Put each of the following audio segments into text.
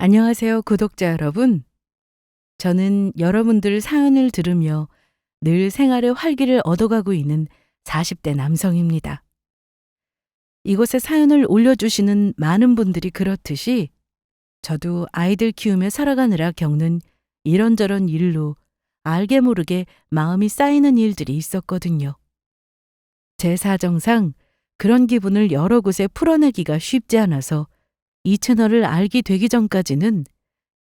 안녕하세요, 구독자 여러분. 저는 여러분들 사연을 들으며 늘 생활의 활기를 얻어가고 있는 40대 남성입니다. 이곳에 사연을 올려주시는 많은 분들이 그렇듯이 저도 아이들 키우며 살아가느라 겪는 이런저런 일로 알게 모르게 마음이 쌓이는 일들이 있었거든요. 제 사정상 그런 기분을 여러 곳에 풀어내기가 쉽지 않아서 이 채널을 알게 되기 전까지는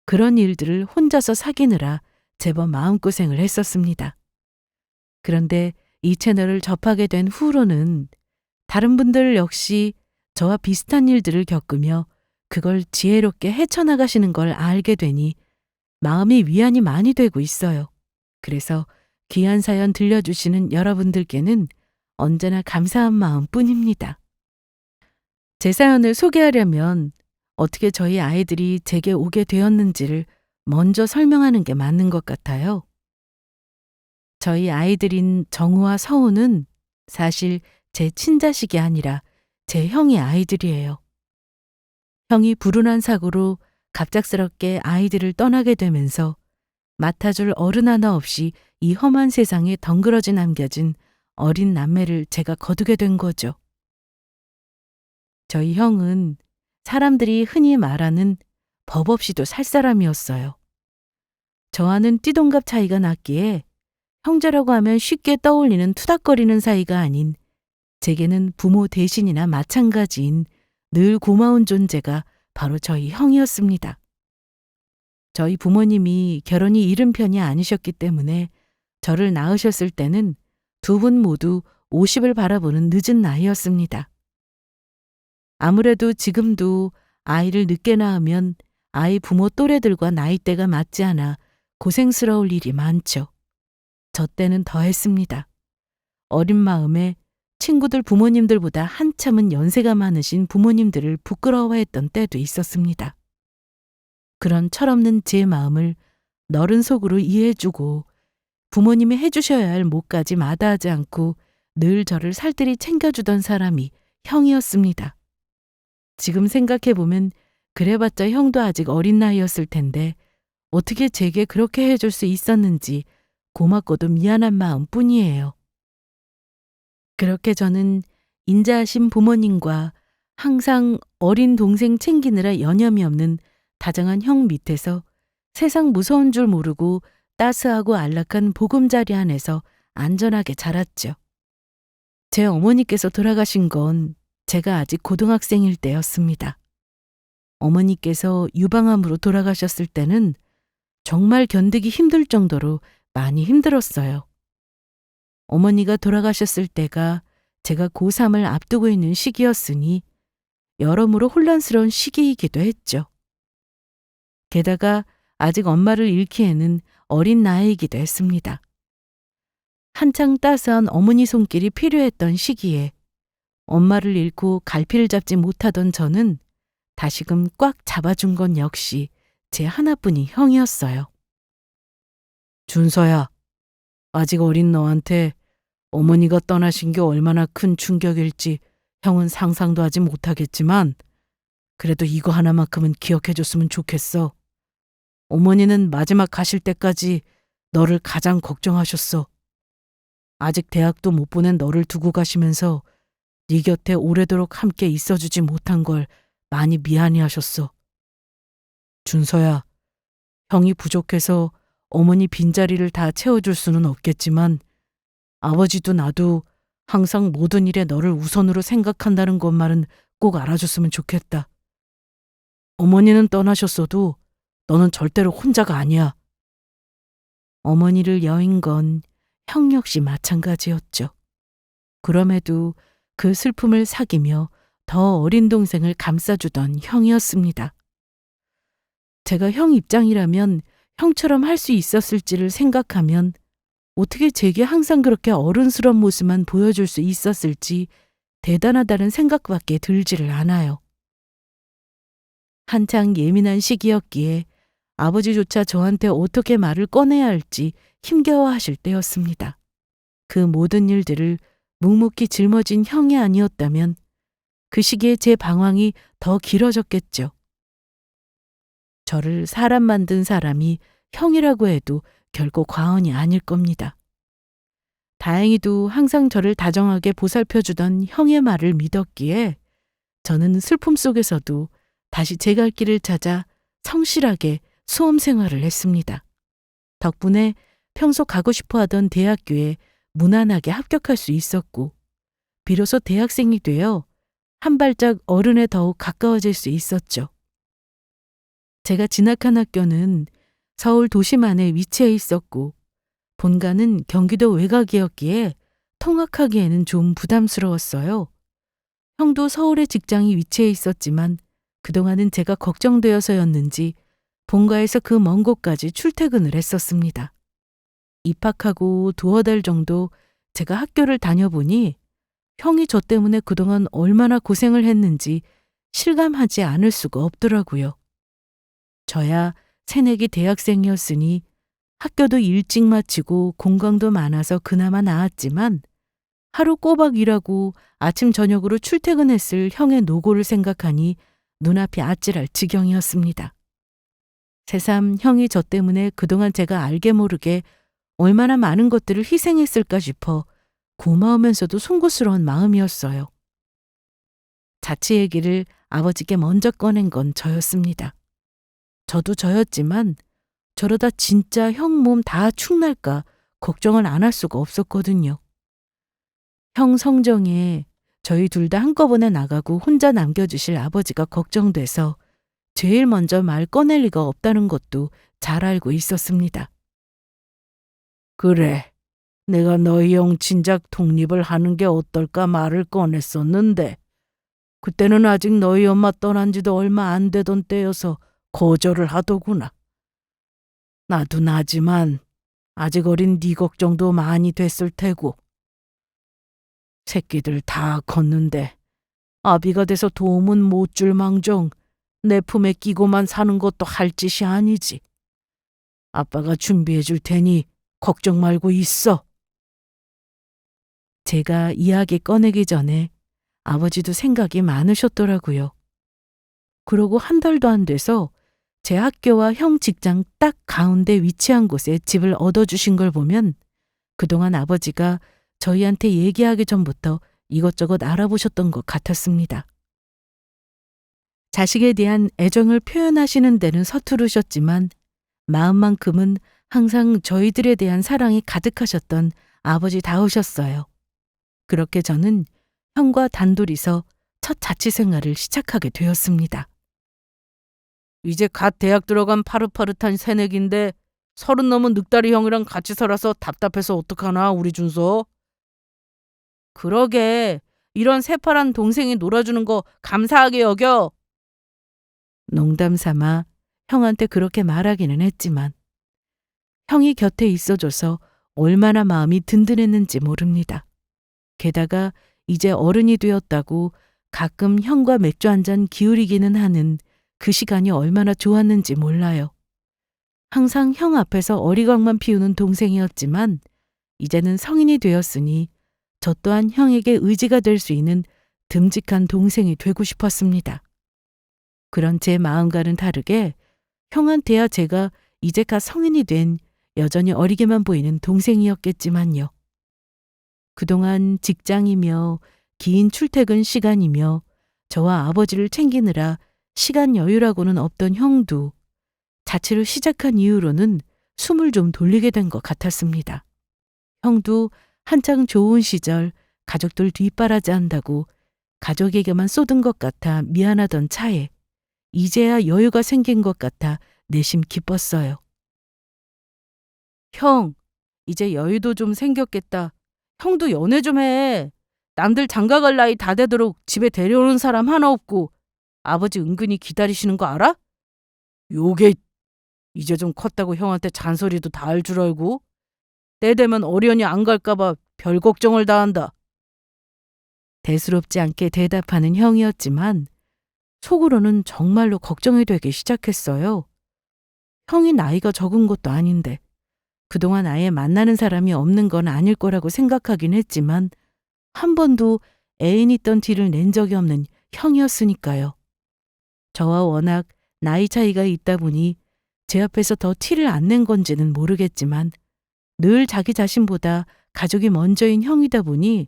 그런 일들을 혼자서 사귀느라 제법 마음고생을 했었습니다. 그런데 이 채널을 접하게 된 후로는 다른 분들 역시 저와 비슷한 일들을 겪으며 그걸 지혜롭게 헤쳐나가시는 걸 알게 되니 마음이 위안이 많이 되고 있어요. 그래서 귀한 사연 들려주시는 여러분들께는 언제나 감사한 마음뿐입니다. 제 사연을 소개하려면 어떻게 저희 아이들이 제게 오게 되었는지를 먼저 설명하는 게 맞는 것 같아요. 저희 아이들인 정우와 서우는 사실 제 친자식이 아니라 제 형의 아이들이에요. 형이 불운한 사고로 갑작스럽게 아이들을 떠나게 되면서 맡아줄 어른 하나 없이 이 험한 세상에 덩그러지 남겨진 어린 남매를 제가 거두게 된 거죠. 저희 형은 사람들이 흔히 말하는 법 없이도 살 사람이었어요. 저와는 띠동갑 차이가 났기에 형제라고 하면 쉽게 떠올리는 투닥거리는 사이가 아닌 제게는 부모 대신이나 마찬가지인 늘 고마운 존재가 바로 저희 형이었습니다. 저희 부모님이 결혼이 이른 편이 아니셨기 때문에 저를 낳으셨을 때는 두 분 모두 50을 바라보는 늦은 나이였습니다. 아무래도 지금도 아이를 늦게 낳으면 아이 부모 또래들과 나이대가 맞지 않아 고생스러울 일이 많죠. 저 때는 더했습니다. 어린 마음에 친구들 부모님들보다 한참은 연세가 많으신 부모님들을 부끄러워했던 때도 있었습니다. 그런 철없는 제 마음을 너른 속으로 이해해주고 부모님이 해주셔야 할 몫까지 마다하지 않고 늘 저를 살뜰히 챙겨주던 사람이 형이었습니다. 지금 생각해보면 그래봤자 형도 아직 어린 나이였을 텐데 어떻게 제게 그렇게 해줄 수 있었는지 고맙고도 미안한 마음뿐이에요. 그렇게 저는 인자하신 부모님과 항상 어린 동생 챙기느라 여념이 없는 다정한 형 밑에서 세상 무서운 줄 모르고 따스하고 안락한 보금자리 안에서 안전하게 자랐죠. 제 어머니께서 돌아가신 건 제가 아직 고등학생일 때였습니다. 어머니께서 유방암으로 돌아가셨을 때는 정말 견디기 힘들 정도로 많이 힘들었어요. 어머니가 돌아가셨을 때가 제가 고3을 앞두고 있는 시기였으니 여러모로 혼란스러운 시기이기도 했죠. 게다가 아직 엄마를 잃기에는 어린 나이이기도 했습니다. 한창 따스한 어머니 손길이 필요했던 시기에 엄마를 잃고 갈피를 잡지 못하던 저는 다시금 꽉 잡아준 건 역시 제 하나뿐인 형이었어요. 준서야, 아직 어린 너한테 어머니가 떠나신 게 얼마나 큰 충격일지 형은 상상도 하지 못하겠지만 그래도 이거 하나만큼은 기억해줬으면 좋겠어. 어머니는 마지막 가실 때까지 너를 가장 걱정하셨어. 아직 대학도 못 보낸 너를 두고 가시면서 네 곁에 오래도록 함께 있어주지 못한 걸 많이 미안해하셨어. 준서야, 형이 부족해서 어머니 빈자리를 다 채워줄 수는 없겠지만 아버지도 나도 항상 모든 일에 너를 우선으로 생각한다는 것만은 꼭 알아줬으면 좋겠다. 어머니는 떠나셨어도 너는 절대로 혼자가 아니야. 어머니를 여인 건 형 역시 마찬가지였죠. 그럼에도 그 슬픔을 사귀며 더 어린 동생을 감싸주던 형이었습니다. 제가 형 입장이라면 형처럼 할 수 있었을지를 생각하면 어떻게 제게 항상 그렇게 어른스러운 모습만 보여줄 수 있었을지 대단하다는 생각밖에 들지를 않아요. 한창 예민한 시기였기에 아버지조차 저한테 어떻게 말을 꺼내야 할지 힘겨워하실 때였습니다. 그 모든 일들을 묵묵히 짊어진 형이 아니었다면 그 시기에 제 방황이 더 길어졌겠죠. 저를 사람 만든 사람이 형이라고 해도 결코 과언이 아닐 겁니다. 다행히도 항상 저를 다정하게 보살펴주던 형의 말을 믿었기에 저는 슬픔 속에서도 다시 제 갈 길을 찾아 성실하게 수험 생활을 했습니다. 덕분에 평소 가고 싶어 하던 대학교에 무난하게 합격할 수 있었고, 비로소 대학생이 되어 한 발짝 어른에 더욱 가까워질 수 있었죠. 제가 진학한 학교는 서울 도심 안에 위치해 있었고, 본가는 경기도 외곽이었기에 통학하기에는 좀 부담스러웠어요. 형도 서울에 직장이 위치해 있었지만 그동안은 제가 걱정되어서였는지 본가에서 그 먼 곳까지 출퇴근을 했었습니다. 입학하고 두어 달 정도 제가 학교를 다녀보니 형이 저 때문에 그동안 얼마나 고생을 했는지 실감하지 않을 수가 없더라고요. 저야 새내기 대학생이었으니 학교도 일찍 마치고 공강도 많아서 그나마 나았지만 하루 꼬박 일하고 아침 저녁으로 출퇴근했을 형의 노고를 생각하니 눈앞이 아찔할 지경이었습니다. 새삼 형이 저 때문에 그동안 제가 알게 모르게 얼마나 많은 것들을 희생했을까 싶어 고마우면서도 송구스러운 마음이었어요. 자취 얘기를 아버지께 먼저 꺼낸 건 저였습니다. 저도 저였지만 저러다 진짜 형 몸 다 축날까 걱정을 안 할 수가 없었거든요. 형 성정에 저희 둘 다 한꺼번에 나가고 혼자 남겨주실 아버지가 걱정돼서 제일 먼저 말 꺼낼 리가 없다는 것도 잘 알고 있었습니다. 그래, 내가 너희 형 진작 독립을 하는 게 어떨까 말을 꺼냈었는데 그때는 아직 너희 엄마 떠난 지도 얼마 안 되던 때여서 거절을 하더구나. 나도 나지만 아직 어린 네 걱정도 많이 됐을 테고. 새끼들 다 컸는데 아비가 돼서 도움은 못 줄 망정 내 품에 끼고만 사는 것도 할 짓이 아니지. 아빠가 준비해 줄 테니 걱정 말고 있어. 제가 이야기 꺼내기 전에 아버지도 생각이 많으셨더라고요. 그러고 한 달도 안 돼서 제 학교와 형 직장 딱 가운데 위치한 곳에 집을 얻어주신 걸 보면 그동안 아버지가 저희한테 얘기하기 전부터 이것저것 알아보셨던 것 같았습니다. 자식에 대한 애정을 표현하시는 데는 서투르셨지만 마음만큼은 항상 저희들에 대한 사랑이 가득하셨던 아버지다우셨어요. 그렇게 저는 형과 단둘이서 첫 자취 생활을 시작하게 되었습니다. 이제 갓 대학 들어간 파릇파릇한 새내기인데 30 넘은 늑다리 형이랑 같이 살아서 답답해서 어떡하나 우리 준서. 그러게, 이런 새파란 동생이 놀아주는 거 감사하게 여겨. 농담 삼아 형한테 그렇게 말하기는 했지만 형이 곁에 있어줘서 얼마나 마음이 든든했는지 모릅니다. 게다가 이제 어른이 되었다고 가끔 형과 맥주 한 잔 기울이기는 하는 그 시간이 얼마나 좋았는지 몰라요. 항상 형 앞에서 어리광만 피우는 동생이었지만 이제는 성인이 되었으니 저 또한 형에게 의지가 될 수 있는 듬직한 동생이 되고 싶었습니다. 그런 제 마음과는 다르게 형한테야 제가 이제 갓 성인이 된 여전히 어리게만 보이는 동생이었겠지만요. 그동안 직장이며 긴 출퇴근 시간이며 저와 아버지를 챙기느라 시간 여유라고는 없던 형도 자취를 시작한 이후로는 숨을 좀 돌리게 된 것 같았습니다. 형도 한창 좋은 시절 가족들 뒷바라지 한다고 가족에게만 쏟은 것 같아 미안하던 차에 이제야 여유가 생긴 것 같아 내심 기뻤어요. 형, 이제 여유도 좀 생겼겠다. 형도 연애 좀 해. 남들 장가갈 나이 다 되도록 집에 데려오는 사람 하나 없고 아버지 은근히 기다리시는 거 알아? 요게 이제 좀 컸다고 형한테 잔소리도 다 할 줄 알고 때 되면 어련히 안 갈까 봐 별 걱정을 다 한다. 대수롭지 않게 대답하는 형이었지만 속으로는 정말로 걱정이 되기 시작했어요. 형이 나이가 적은 것도 아닌데 그동안 아예 만나는 사람이 없는 건 아닐 거라고 생각하긴 했지만 한 번도 애인 있던 티를 낸 적이 없는 형이었으니까요. 저와 워낙 나이 차이가 있다 보니 제 앞에서 더 티를 안 낸 건지는 모르겠지만 늘 자기 자신보다 가족이 먼저인 형이다 보니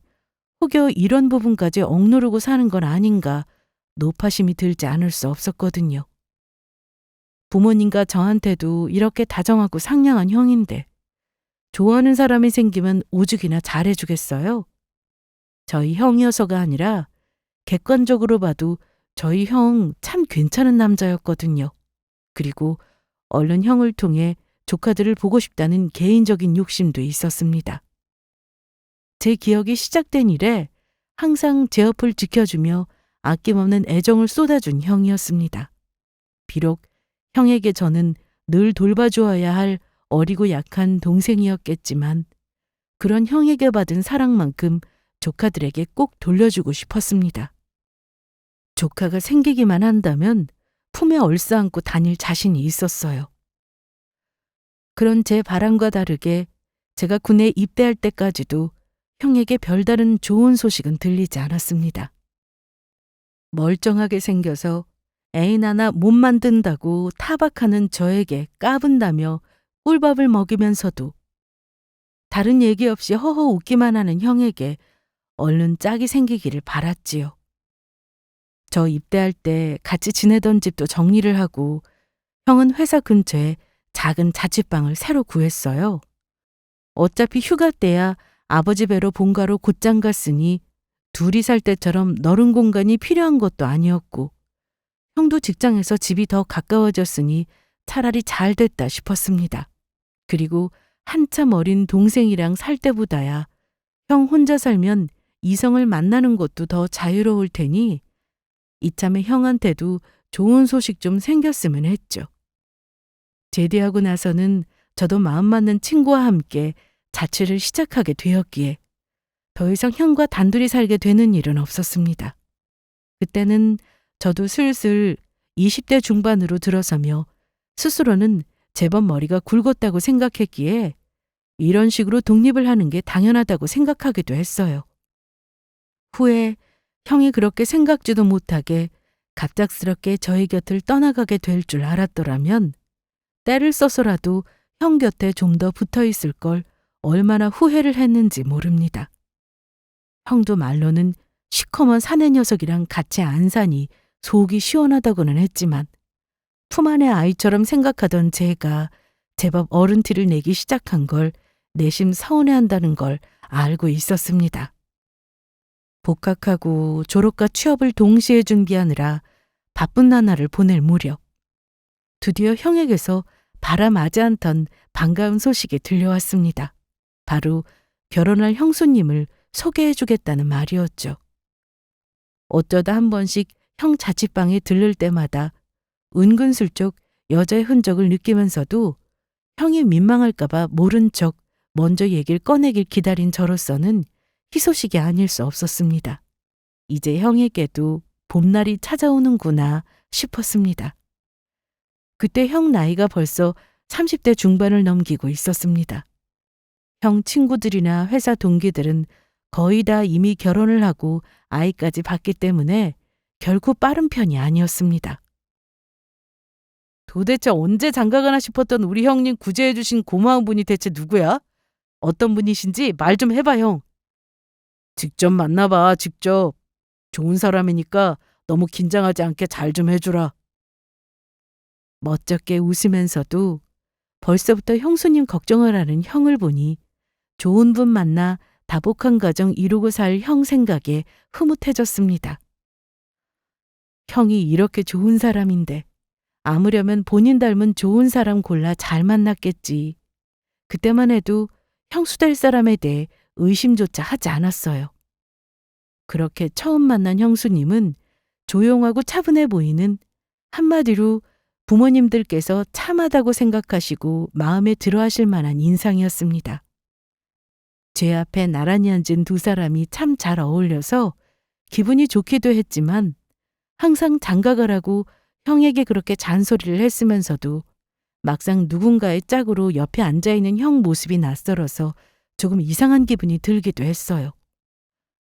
혹여 이런 부분까지 억누르고 사는 건 아닌가 노파심이 들지 않을 수 없었거든요. 부모님과 저한테도 이렇게 다정하고 상냥한 형인데 좋아하는 사람이 생기면 오죽이나 잘해주겠어요? 저희 형이어서가 아니라 객관적으로 봐도 저희 형 참 괜찮은 남자였거든요. 그리고 얼른 형을 통해 조카들을 보고 싶다는 개인적인 욕심도 있었습니다. 제 기억이 시작된 이래 항상 제 옆을 지켜주며 아낌없는 애정을 쏟아준 형이었습니다. 비록 형에게 저는 늘 돌봐주어야 할 어리고 약한 동생이었겠지만 그런 형에게 받은 사랑만큼 조카들에게 꼭 돌려주고 싶었습니다. 조카가 생기기만 한다면 품에 얼싸안고 다닐 자신이 있었어요. 그런 제 바람과 다르게 제가 군에 입대할 때까지도 형에게 별다른 좋은 소식은 들리지 않았습니다. 멀쩡하게 생겨서 애인 하나 못 만든다고 타박하는 저에게 까분다며 꿀밥을 먹이면서도 다른 얘기 없이 허허 웃기만 하는 형에게 얼른 짝이 생기기를 바랐지요. 저 입대할 때 같이 지내던 집도 정리를 하고 형은 회사 근처에 작은 자취방을 새로 구했어요. 어차피 휴가 때야 아버지 뵈러 본가로 곧장 갔으니 둘이 살 때처럼 넓은 공간이 필요한 것도 아니었고 형도 직장에서 집이 더 가까워졌으니 차라리 잘 됐다 싶었습니다. 그리고 한참 어린 동생이랑 살 때보다야 형 혼자 살면 이성을 만나는 것도 더 자유로울 테니 이참에 형한테도 좋은 소식 좀 생겼으면 했죠. 제대하고 나서는 저도 마음 맞는 친구와 함께 자취를 시작하게 되었기에 더 이상 형과 단둘이 살게 되는 일은 없었습니다. 그때는 저도 슬슬 20대 중반으로 들어서며 스스로는 제법 머리가 굵었다고 생각했기에 이런 식으로 독립을 하는 게 당연하다고 생각하기도 했어요. 후에 형이 그렇게 생각지도 못하게 갑작스럽게 저희 곁을 떠나가게 될 줄 알았더라면 때를 써서라도 형 곁에 좀 더 붙어 있을 걸 얼마나 후회를 했는지 모릅니다. 형도 말로는 시커먼 사내 녀석이랑 같이 안 사니 속이 시원하다고는 했지만 품 안의 아이처럼 생각하던 제가 제법 어른 티를 내기 시작한 걸 내심 서운해한다는 걸 알고 있었습니다. 복학하고 졸업과 취업을 동시에 준비하느라 바쁜 나날을 보낼 무렵 드디어 형에게서 바라마지 않던 반가운 소식이 들려왔습니다. 바로 결혼할 형수님을 소개해주겠다는 말이었죠. 어쩌다 한 번씩 형 자취방에 들를 때마다 은근슬쩍 여자의 흔적을 느끼면서도 형이 민망할까봐 모른 척 먼저 얘기를 꺼내길 기다린 저로서는 희소식이 아닐 수 없었습니다. 이제 형에게도 봄날이 찾아오는구나 싶었습니다. 그때 형 나이가 벌써 30대 중반을 넘기고 있었습니다. 형 친구들이나 회사 동기들은 거의 다 이미 결혼을 하고 아이까지 봤기 때문에 결코 빠른 편이 아니었습니다. 도대체 언제 장가가나 싶었던 우리 형님 구제해 주신 고마운 분이 대체 누구야? 어떤 분이신지 말 좀 해봐, 형. 직접 만나봐, 직접. 좋은 사람이니까 너무 긴장하지 않게 잘 좀 해주라. 멋쩍게 웃으면서도 벌써부터 형수님 걱정을 하는 형을 보니 좋은 분 만나 다복한 가정 이루고 살 형 생각에 흐뭇해졌습니다. 형이 이렇게 좋은 사람인데 아무려면 본인 닮은 좋은 사람 골라 잘 만났겠지. 그때만 해도 형수 될 사람에 대해 의심조차 하지 않았어요. 그렇게 처음 만난 형수님은 조용하고 차분해 보이는, 한마디로 부모님들께서 참하다고 생각하시고 마음에 들어 하실 만한 인상이었습니다. 제 앞에 나란히 앉은 두 사람이 참 잘 어울려서 기분이 좋기도 했지만 항상 장가가라고 형에게 그렇게 잔소리를 했으면서도 막상 누군가의 짝으로 옆에 앉아있는 형 모습이 낯설어서 조금 이상한 기분이 들기도 했어요.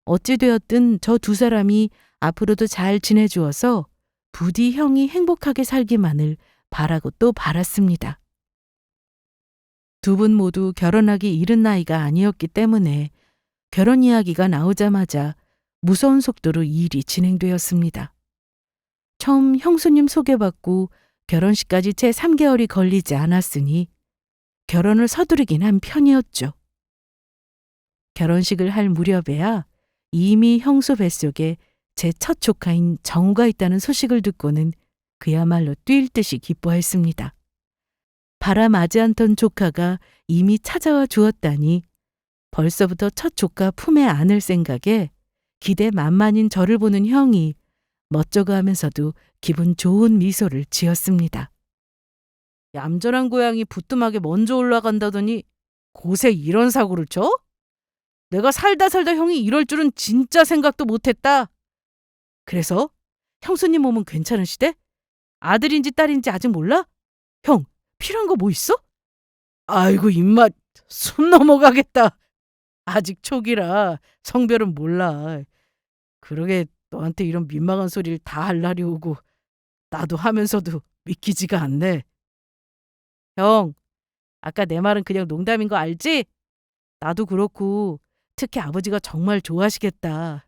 어찌되었든 저 두 사람이 앞으로도 잘 지내주어서 부디 형이 행복하게 살기만을 바라고 또 바랐습니다. 두 분 모두 결혼하기 이른 나이가 아니었기 때문에 결혼 이야기가 나오자마자 무서운 속도로 일이 진행되었습니다. 처음 형수님 소개받고 결혼식까지 채 3개월이 걸리지 않았으니 결혼을 서두르긴 한 편이었죠. 결혼식을 할 무렵에야 이미 형수 뱃속에 제 첫 조카인 정우가 있다는 소식을 듣고는 그야말로 뛸 듯이 기뻐했습니다. 바라마지 않던 조카가 이미 찾아와 주었다니 벌써부터 첫 조카 품에 안을 생각에 기대 만만인 저를 보는 형이 멋쩍어 하면서도 기분 좋은 미소를 지었습니다. 얌전한 고양이 부뚜막에 먼저 올라간다더니 곳에 이런 사고를 쳐? 내가 살다 형이 이럴 줄은 진짜 생각도 못했다. 그래서 형수님 몸은 괜찮으시대? 아들인지 딸인지 아직 몰라? 형, 필요한 거 뭐 있어? 아이고 입맛 숨 넘어가겠다. 아직 초기라 성별은 몰라. 그러게 너한테 이런 민망한 소리를 다 할 날이 오고 나도 하면서도 믿기지가 않네. 형, 아까 내 말은 그냥 농담인 거 알지? 나도 그렇고 특히 아버지가 정말 좋아하시겠다.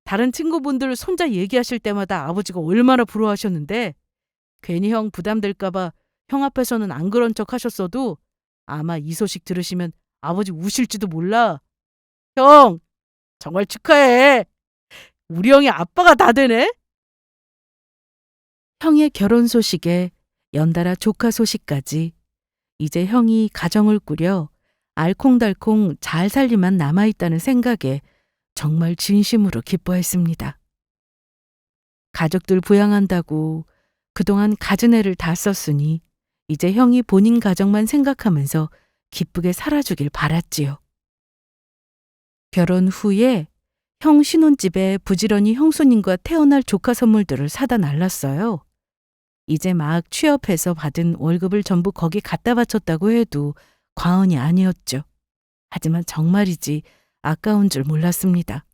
다른 친구분들 손자 얘기하실 때마다 아버지가 얼마나 부러워하셨는데 괜히 형 부담될까 봐 형 앞에서는 안 그런 척 하셨어도 아마 이 소식 들으시면 아버지 우실지도 몰라. 형, 정말 축하해. 우리 형이 아빠가 다 되네. 형의 결혼 소식에 연달아 조카 소식까지 이제 형이 가정을 꾸려 알콩달콩 잘 살리만 남아있다는 생각에 정말 진심으로 기뻐했습니다. 가족들 부양한다고 그동안 갖은 애를 다 썼으니 이제 형이 본인 가정만 생각하면서 기쁘게 살아주길 바랐지요. 결혼 후에 형 신혼집에 부지런히 형수님과 태어날 조카 선물들을 사다 날랐어요. 이제 막 취업해서 받은 월급을 전부 거기 갖다 바쳤다고 해도 과언이 아니었죠. 하지만 정말이지 아까운 줄 몰랐습니다.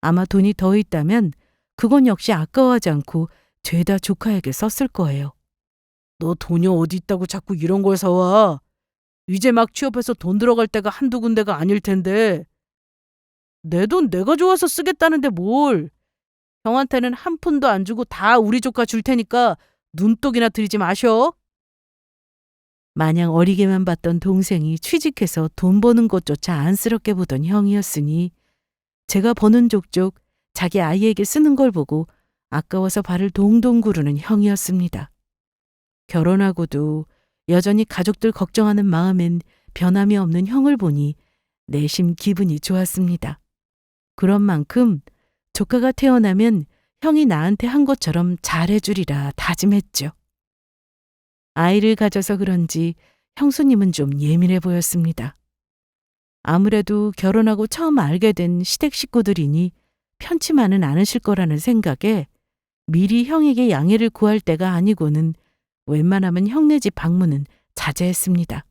아마 돈이 더 있다면 그건 역시 아까워하지 않고 죄다 조카에게 썼을 거예요. 너 돈이 어디 있다고 자꾸 이런 걸 사와? 이제 막 취업해서 돈 들어갈 때가 한두 군데가 아닐 텐데. 내 돈 내가 좋아서 쓰겠다는데 뭘. 형한테는 한 푼도 안 주고 다 우리 조카 줄 테니까 눈독이나 들이지 마셔. 마냥 어리게만 봤던 동생이 취직해서 돈 버는 것조차 안쓰럽게 보던 형이었으니 제가 버는 족족 자기 아이에게 쓰는 걸 보고 아까워서 발을 동동 구르는 형이었습니다. 결혼하고도 여전히 가족들 걱정하는 마음엔 변함이 없는 형을 보니 내심 기분이 좋았습니다. 그런 만큼 조카가 태어나면 형이 나한테 한 것처럼 잘해주리라 다짐했죠. 아이를 가져서 그런지 형수님은 좀 예민해 보였습니다. 아무래도 결혼하고 처음 알게 된 시댁 식구들이니 편치만은 않으실 거라는 생각에 미리 형에게 양해를 구할 때가 아니고는 웬만하면 형네 집 방문은 자제했습니다.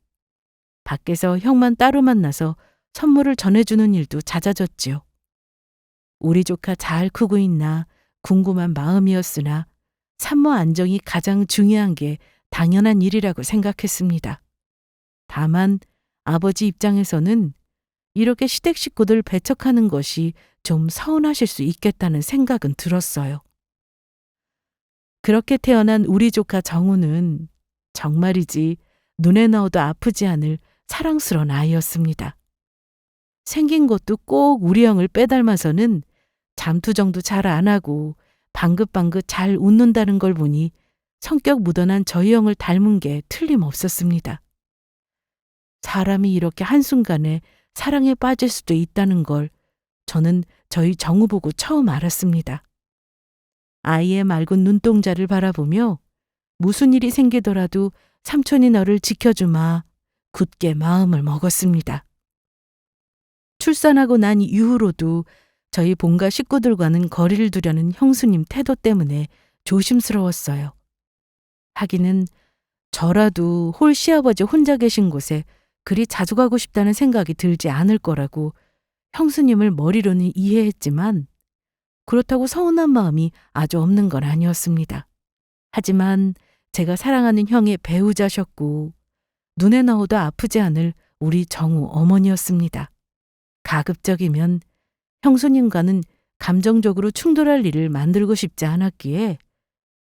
밖에서 형만 따로 만나서 선물을 전해주는 일도 잦아졌지요. 우리 조카 잘 크고 있나 궁금한 마음이었으나 산모 안정이 가장 중요한 게 당연한 일이라고 생각했습니다. 다만 아버지 입장에서는 이렇게 시댁 식구들 배척하는 것이 좀 서운하실 수 있겠다는 생각은 들었어요. 그렇게 태어난 우리 조카 정우는 정말이지 눈에 넣어도 아프지 않을 사랑스러운 아이였습니다. 생긴 것도 꼭 우리 형을 빼닮아서는 잠투정도 잘 안 하고 방긋방긋 잘 웃는다는 걸 보니 성격 무던한 저희 형을 닮은 게 틀림없었습니다. 사람이 이렇게 한순간에 사랑에 빠질 수도 있다는 걸 저는 저희 정우 보고 처음 알았습니다. 아이의 맑은 눈동자를 바라보며 무슨 일이 생기더라도 삼촌이 너를 지켜주마 굳게 마음을 먹었습니다. 출산하고 난 이후로도 저희 본가 식구들과는 거리를 두려는 형수님 태도 때문에 조심스러웠어요. 하기는 저라도 홀 시아버지 혼자 계신 곳에 그리 자주 가고 싶다는 생각이 들지 않을 거라고 형수님을 머리로는 이해했지만 그렇다고 서운한 마음이 아주 없는 건 아니었습니다. 하지만 제가 사랑하는 형의 배우자셨고 눈에 넣어도 아프지 않을 우리 정우 어머니였습니다. 가급적이면 형수님과는 감정적으로 충돌할 일을 만들고 싶지 않았기에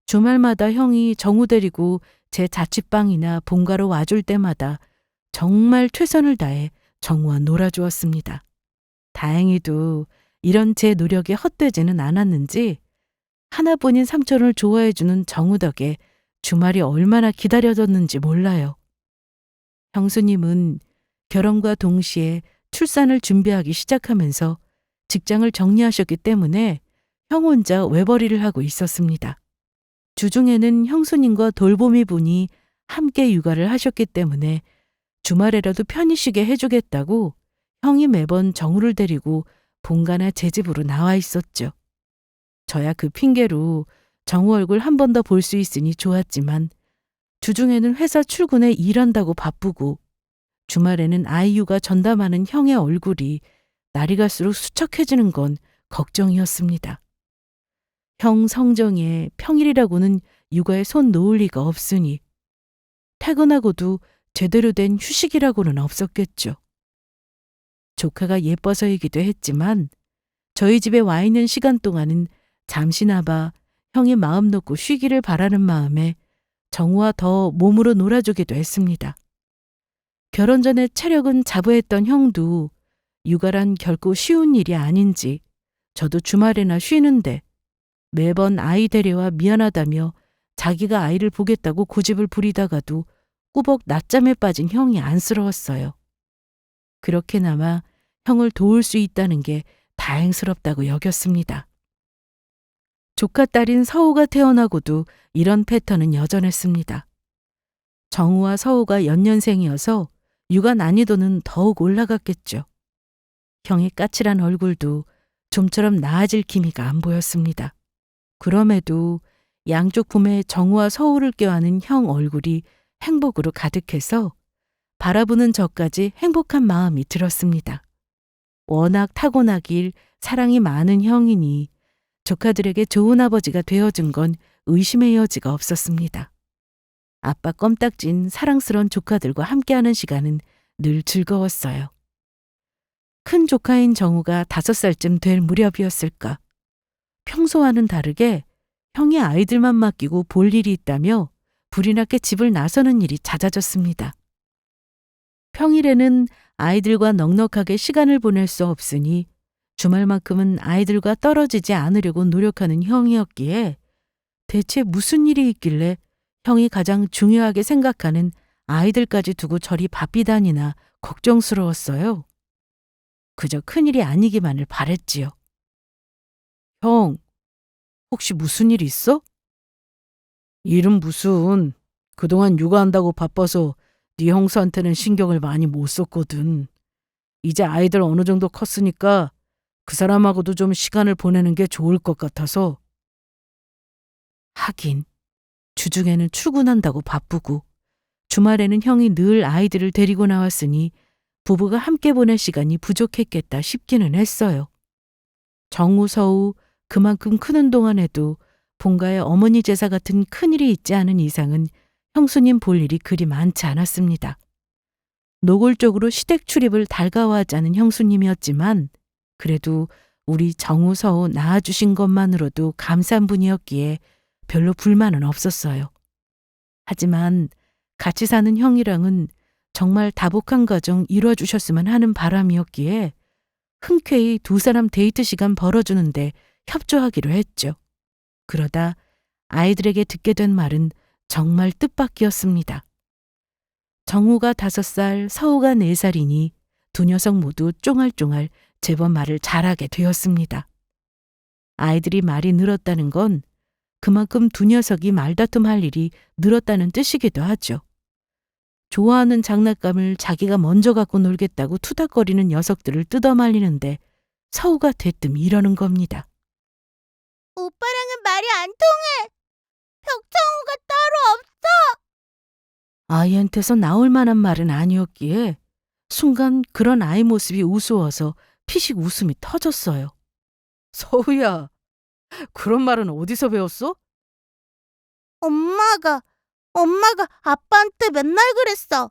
주말마다 형이 정우 데리고 제 자취방이나 본가로 와줄 때마다 정말 최선을 다해 정우와 놀아주었습니다. 다행히도 이런 제 노력이 헛되지는 않았는지 하나뿐인 삼촌을 좋아해주는 정우 덕에 주말이 얼마나 기다려졌는지 몰라요. 형수님은 결혼과 동시에 출산을 준비하기 시작하면서 직장을 정리하셨기 때문에 형 혼자 외벌이를 하고 있었습니다. 주중에는 형수님과 돌보미 분이 함께 육아를 하셨기 때문에 주말에라도 편히 쉬게 해주겠다고 형이 매번 정우를 데리고 본가나 제 집으로 나와 있었죠. 저야 그 핑계로 정우 얼굴 한 번 더 볼 수 있으니 좋았지만 주중에는 회사 출근에 일한다고 바쁘고 주말에는 아이 육아 전담하는 형의 얼굴이 날이 갈수록 수척해지는 건 걱정이었습니다. 형 성정에 평일이라고는 육아에 손 놓을 리가 없으니 퇴근하고도 제대로 된 휴식이라고는 없었겠죠. 조카가 예뻐서이기도 했지만 저희 집에 와 있는 시간 동안은 잠시나마 형이 마음 놓고 쉬기를 바라는 마음에 정우와 더 몸으로 놀아주기도 했습니다. 결혼 전에 체력은 자부했던 형도 육아란 결코 쉬운 일이 아닌지 저도 주말에나 쉬는데 매번 아이 데려와 미안하다며 자기가 아이를 보겠다고 고집을 부리다가도 꾸벅 낮잠에 빠진 형이 안쓰러웠어요. 그렇게나마 형을 도울 수 있다는 게 다행스럽다고 여겼습니다. 조카 딸인 서우가 태어나고도 이런 패턴은 여전했습니다. 정우와 서우가 연년생이어서 육아 난이도는 더욱 올라갔겠죠. 형의 까칠한 얼굴도 좀처럼 나아질 기미가 안 보였습니다. 그럼에도 양쪽 품에 정우와 서우를 껴안은 형 얼굴이 행복으로 가득해서 바라보는 저까지 행복한 마음이 들었습니다. 워낙 타고나길 사랑이 많은 형이니 조카들에게 좋은 아버지가 되어준 건 의심의 여지가 없었습니다. 아빠 껌딱진 사랑스러운 조카들과 함께하는 시간은 늘 즐거웠어요. 큰 조카인 정우가 5살쯤 될 무렵이었을까. 평소와는 다르게 형이 아이들만 맡기고 볼 일이 있다며 불이 나게 집을 나서는 일이 잦아졌습니다. 평일에는 아이들과 넉넉하게 시간을 보낼 수 없으니 주말만큼은 아이들과 떨어지지 않으려고 노력하는 형이었기에 대체 무슨 일이 있길래 형이 가장 중요하게 생각하는 아이들까지 두고 저리 바삐 다니나 걱정스러웠어요. 그저 큰일이 아니기만을 바랬지요. 형, 혹시 무슨 일 있어? 일은 무슨, 그동안 육아한다고 바빠서 네 형수한테는 신경을 많이 못 썼거든. 이제 아이들 어느 정도 컸으니까 그 사람하고도 좀 시간을 보내는 게 좋을 것 같아서. 하긴 주중에는 출근한다고 바쁘고 주말에는 형이 늘 아이들을 데리고 나왔으니 부부가 함께 보낼 시간이 부족했겠다 싶기는 했어요. 정우, 서우 그만큼 크는 동안에도 본가에 어머니 제사 같은 큰일이 있지 않은 이상은 형수님 볼 일이 그리 많지 않았습니다. 노골적으로 시댁 출입을 달가워하지 않은 형수님이었지만 그래도 우리 정우, 서우 낳아주신 것만으로도 감사한 분이었기에 별로 불만은 없었어요. 하지만 같이 사는 형이랑은 정말 다복한 가정 이뤄주셨으면 하는 바람이었기에 흔쾌히 두 사람 데이트 시간 벌어주는데 협조하기로 했죠. 그러다 아이들에게 듣게 된 말은 정말 뜻밖이었습니다. 정우가 5살, 서우가 4살이니 두 녀석 모두 쫑알쫑알 제법 말을 잘하게 되었습니다. 아이들이 말이 늘었다는 건 그만큼 두 녀석이 말다툼할 일이 늘었다는 뜻이기도 하죠. 좋아하는 장난감을 자기가 먼저 갖고 놀겠다고 투닥거리는 녀석들을 뜯어말리는데 서우가 대뜸 이러는 겁니다. 오빠랑은 말이 안 통해. 벽창호가 따로 없어. 아이한테서 나올 만한 말은 아니었기에 순간 그런 아이 모습이 우스워서 피식 웃음이 터졌어요. 서우야, 그런 말은 어디서 배웠어? 엄마가 아빠한테 맨날 그랬어.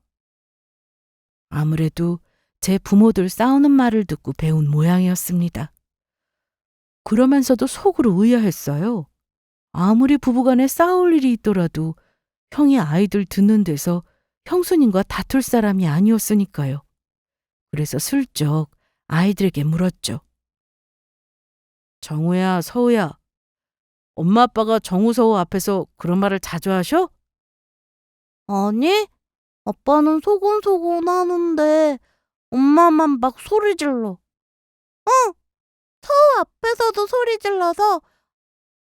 아무래도 제 부모들 싸우는 말을 듣고 배운 모양이었습니다. 그러면서도 속으로 의아했어요. 아무리 부부간에 싸울 일이 있더라도 형이 아이들 듣는 데서 형수님과 다툴 사람이 아니었으니까요. 그래서 슬쩍 아이들에게 물었죠. 정우야, 서우야, 엄마 아빠가 정우 서우 앞에서 그런 말을 자주 하셔? 아니, 아빠는 소곤소곤 하는데 엄마만 막 소리 질러. 서우 앞에서도 소리 질러서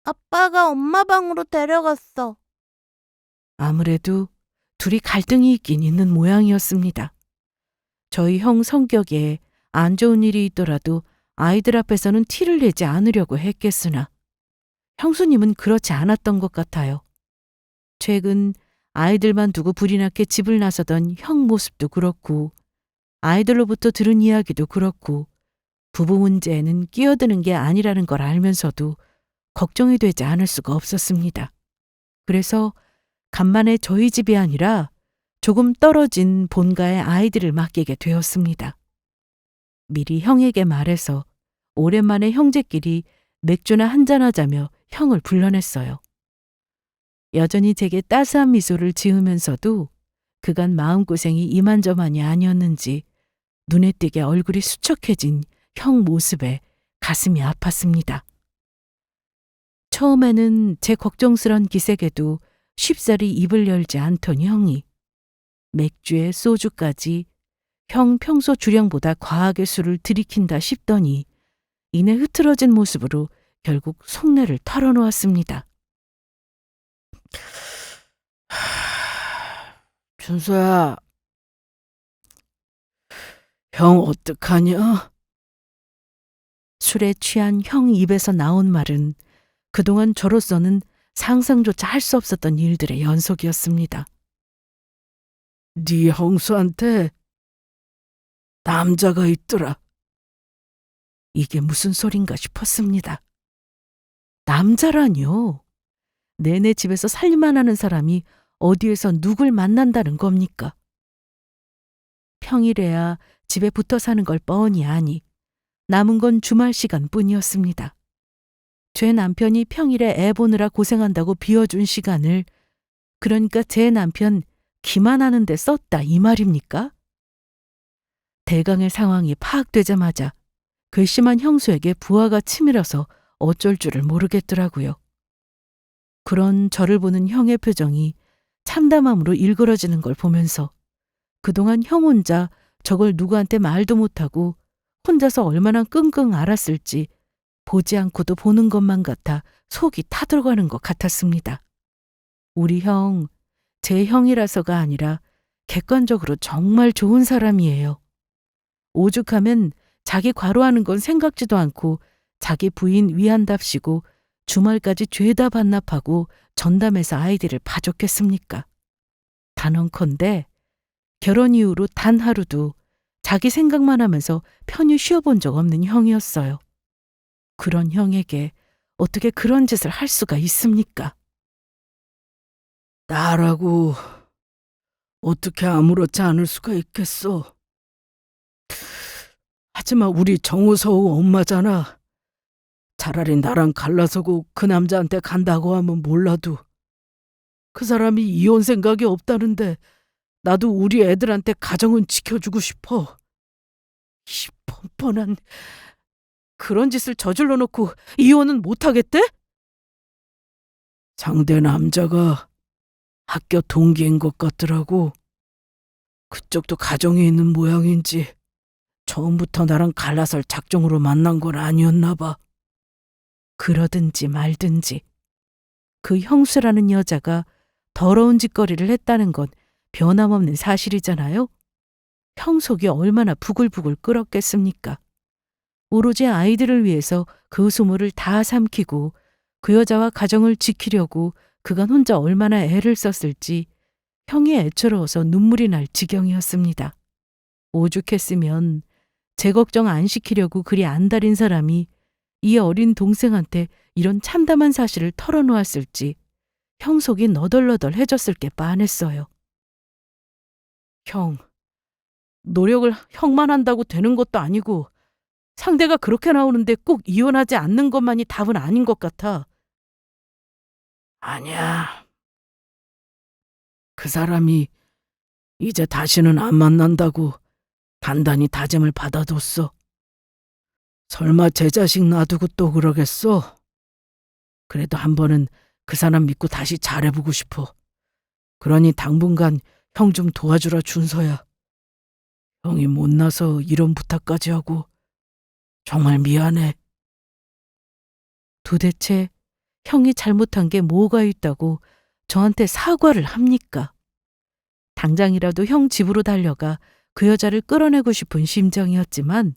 아빠가 엄마 방으로 데려갔어. 아무래도 둘이 갈등이 있긴 있는 모양이었습니다. 저희 형 성격에 안 좋은 일이 있더라도 아이들 앞에서는 티를 내지 않으려고 했겠으나 형수님은 그렇지 않았던 것 같아요. 최근 아이들만 두고 불이 나게 집을 나서던 형 모습도 그렇고 아이들로부터 들은 이야기도 그렇고 부부 문제에는 끼어드는 게 아니라는 걸 알면서도 걱정이 되지 않을 수가 없었습니다. 그래서 간만에 저희 집이 아니라 조금 떨어진 본가에 아이들을 맡기게 되었습니다. 미리 형에게 말해서 오랜만에 형제끼리 맥주나 한잔하자며 형을 불러냈어요. 여전히 제게 따스한 미소를 지으면서도 그간 마음고생이 이만저만이 아니었는지 눈에 띄게 얼굴이 수척해진 형 모습에 가슴이 아팠습니다. 처음에는 제 걱정스런 기색에도 쉽사리 입을 열지 않던 형이 맥주에 소주까지 형 평소 주량보다 과하게 술을 들이킨다 싶더니 이내 흐트러진 모습으로 결국 속내를 털어놓았습니다. 준서야, 형 어떡하냐? 술에 취한 형 입에서 나온 말은 그동안 저로서는 상상조차 할 수 없었던 일들의 연속이었습니다. 네 형수한테 남자가 있더라. 이게 무슨 소린가 싶었습니다. 남자라뇨? 내내 집에서 살림만 하는 사람이 어디에서 누굴 만난다는 겁니까? 평일에야 집에 붙어 사는 걸 뻔히 아니 남은 건 주말 시간뿐이었습니다. 제 남편이 평일에 애 보느라 고생한다고 비워준 시간을 그러니까 제 남편 기만하는 데 썼다 이 말입니까? 대강의 상황이 파악되자마자 괘씸한 형수에게 부하가 치밀어서 어쩔 줄을 모르겠더라고요. 그런 저를 보는 형의 표정이 참담함으로 일그러지는 걸 보면서 그동안 형 혼자 저걸 누구한테 말도 못하고 혼자서 얼마나 끙끙 앓았을지 보지 않고도 보는 것만 같아 속이 타들어가는 것 같았습니다. 우리 형, 제 형이라서가 아니라 객관적으로 정말 좋은 사람이에요. 오죽하면 자기 과로하는 건 생각지도 않고 자기 부인 위한답시고 주말까지 죄다 반납하고 전담해서 아이들을 봐줬겠습니까? 단언컨대 결혼 이후로 단 하루도 자기 생각만 하면서 편히 쉬어본 적 없는 형이었어요. 그런 형에게 어떻게 그런 짓을 할 수가 있습니까? 나라고 어떻게 아무렇지 않을 수가 있겠어. 하지만 우리 정우서우 엄마잖아. 차라리 나랑 갈라서고 그 남자한테 간다고 하면 몰라도 그 사람이 이혼 생각이 없다는데 나도 우리 애들한테 가정은 지켜주고 싶어. 이 뻔뻔한 그런 짓을 저질러 놓고 이혼은 못하겠대? 상대 남자가 학교 동기인 것 같더라고. 그쪽도 가정이 있는 모양인지 처음부터 나랑 갈라설 작정으로 만난 건 아니었나 봐. 그러든지 말든지 그 형수라는 여자가 더러운 짓거리를 했다는 건 변함없는 사실이잖아요. 형 속이 얼마나 부글부글 끓었겠습니까? 오로지 아이들을 위해서 그 소모를 다 삼키고 그 여자와 가정을 지키려고 그간 혼자 얼마나 애를 썼을지 형이 애처로워서 눈물이 날 지경이었습니다. 오죽했으면 제 걱정 안 시키려고 그리 안달인 사람이 이 어린 동생한테 이런 참담한 사실을 털어놓았을지 형 속이 너덜너덜해졌을 게 빤했어요. 형, 노력을 형만 한다고 되는 것도 아니고 상대가 그렇게 나오는데 꼭 이혼하지 않는 것만이 답은 아닌 것 같아. 아니야. 그 사람이 이제 다시는 안 만난다고 단단히 다짐을 받아뒀어. 설마 제 자식 놔두고 또 그러겠어? 그래도 한 번은 그 사람 믿고 다시 잘해보고 싶어. 그러니 당분간 형 좀 도와주라, 준서야. 형이 못나서 이런 부탁까지 하고 정말 미안해. 도대체 형이 잘못한 게 뭐가 있다고 저한테 사과를 합니까? 당장이라도 형 집으로 달려가 그 여자를 끌어내고 싶은 심정이었지만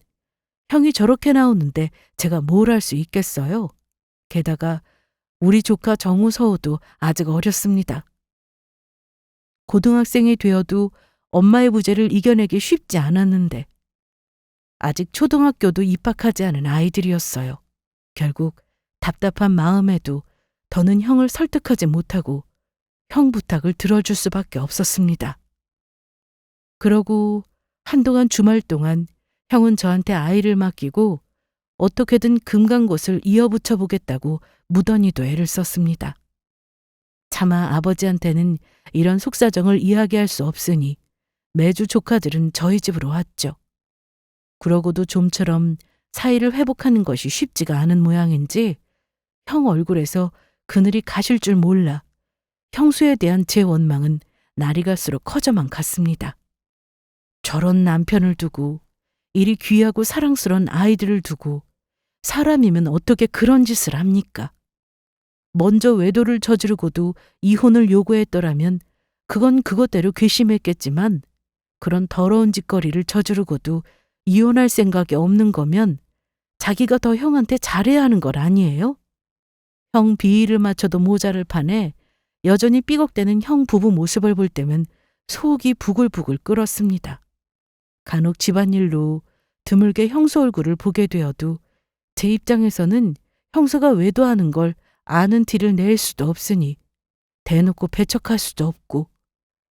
형이 저렇게 나오는데 제가 뭘 할 수 있겠어요? 게다가 우리 조카 정우 서우도 아직 어렸습니다. 고등학생이 되어도 엄마의 부재를 이겨내기 쉽지 않았는데 아직 초등학교도 입학하지 않은 아이들이었어요. 결국 답답한 마음에도 더는 형을 설득하지 못하고 형 부탁을 들어줄 수밖에 없었습니다. 그러고 한동안 주말 동안 형은 저한테 아이를 맡기고 어떻게든 금강곳을 이어붙여 보겠다고 무던히도 애를 썼습니다. 차마 아버지한테는 이런 속사정을 이야기할 수 없으니 매주 조카들은 저희 집으로 왔죠. 그러고도 좀처럼 사이를 회복하는 것이 쉽지가 않은 모양인지 형 얼굴에서 그늘이 가실 줄 몰라 형수에 대한 제 원망은 날이 갈수록 커져만 갔습니다. 저런 남편을 두고 이리 귀하고 사랑스러운 아이들을 두고 사람이면 어떻게 그런 짓을 합니까? 먼저 외도를 저지르고도 이혼을 요구했더라면 그건 그것대로 괘씸했겠지만 그런 더러운 짓거리를 저지르고도 이혼할 생각이 없는 거면 자기가 더 형한테 잘해야 하는 걸 아니에요? 형 비위를 맞춰도 모자를 판에 여전히 삐걱대는 형 부부 모습을 볼 때면 속이 부글부글 끓었습니다. 간혹 집안일로 드물게 형수 얼굴을 보게 되어도 제 입장에서는 형수가 외도하는 걸 아는 티를 낼 수도 없으니 대놓고 배척할 수도 없고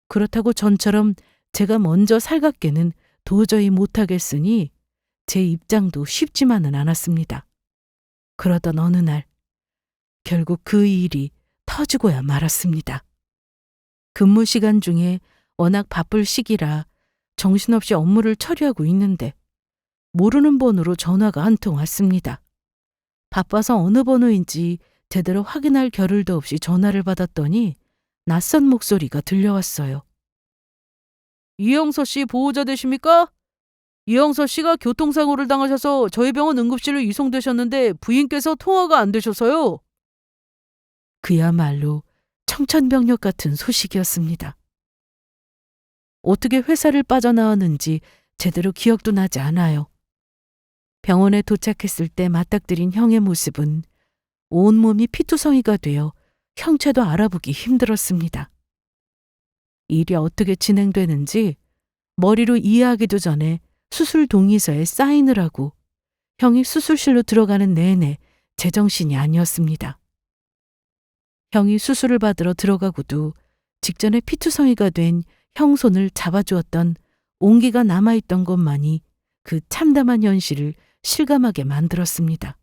그렇다고 전처럼 제가 먼저 살갑게는 도저히 못하겠으니 제 입장도 쉽지만은 않았습니다. 그러던 어느 날 결국 그 일이 터지고야 말았습니다. 근무 시간 중에 워낙 바쁠 시기라 정신없이 업무를 처리하고 있는데 모르는 번호로 전화가 한 통 왔습니다. 바빠서 어느 번호인지 제대로 확인할 겨를도 없이 전화를 받았더니 낯선 목소리가 들려왔어요. 이영서 씨 보호자 되십니까? 이영서 씨가 교통사고를 당하셔서 저희 병원 응급실로 이송되셨는데 부인께서 통화가 안 되셔서요. 그야말로 청천벽력 같은 소식이었습니다. 어떻게 회사를 빠져나왔는지 제대로 기억도 나지 않아요. 병원에 도착했을 때 맞닥뜨린 형의 모습은 온몸이 피투성이가 되어 형체도 알아보기 힘들었습니다. 일이 어떻게 진행되는지 머리로 이해하기도 전에 수술 동의서에 사인을 하고 형이 수술실로 들어가는 내내 제정신이 아니었습니다. 형이 수술을 받으러 들어가고도 직전에 피투성이가 된 형 손을 잡아주었던 온기가 남아있던 것만이 그 참담한 현실을 실감하게 만들었습니다.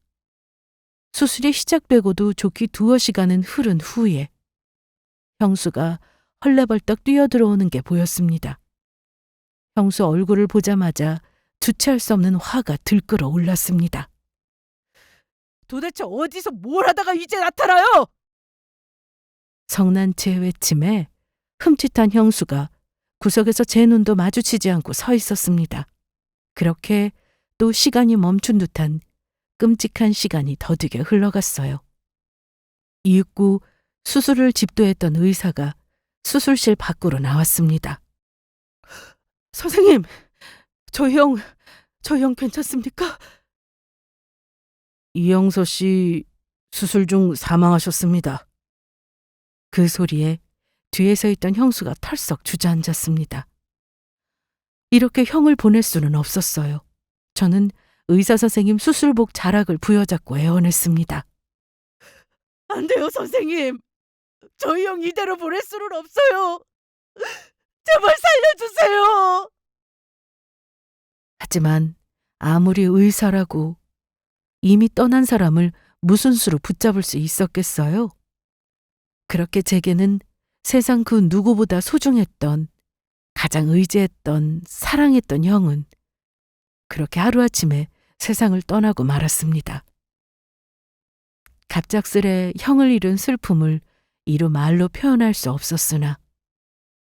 수술이 시작되고도 좋게 두어 시간은 흐른 후에 형수가 헐레벌떡 뛰어들어오는 게 보였습니다. 형수 얼굴을 보자마자 주체할 수 없는 화가 들끓어 올랐습니다. 도대체 어디서 뭘 하다가 이제 나타나요? 성난 제 외침에 흠칫한 형수가 구석에서 제 눈도 마주치지 않고 서 있었습니다. 그렇게 또 시간이 멈춘 듯한 끔찍한 시간이 더디게 흘러갔어요. 이윽고 수술을 집도했던 의사가 수술실 밖으로 나왔습니다. 선생님, 저 형 괜찮습니까? 이영서 씨 수술 중 사망하셨습니다. 그 소리에 뒤에서 있던 형수가 털썩 주저앉았습니다. 이렇게 형을 보낼 수는 없었어요. 저는 의사 선생님 수술복 자락을 부여잡고 애원했습니다. 안 돼요, 선생님. 저희 형 이대로 보낼 수는 없어요. 제발 살려주세요. 하지만 아무리 의사라고 이미 떠난 사람을 무슨 수로 붙잡을 수 있었겠어요? 그렇게 제게는 세상 그 누구보다 소중했던, 가장 의지했던, 사랑했던 형은 그렇게 하루아침에 세상을 떠나고 말았습니다. 갑작스레 형을 잃은 슬픔을 이루 말로 표현할 수 없었으나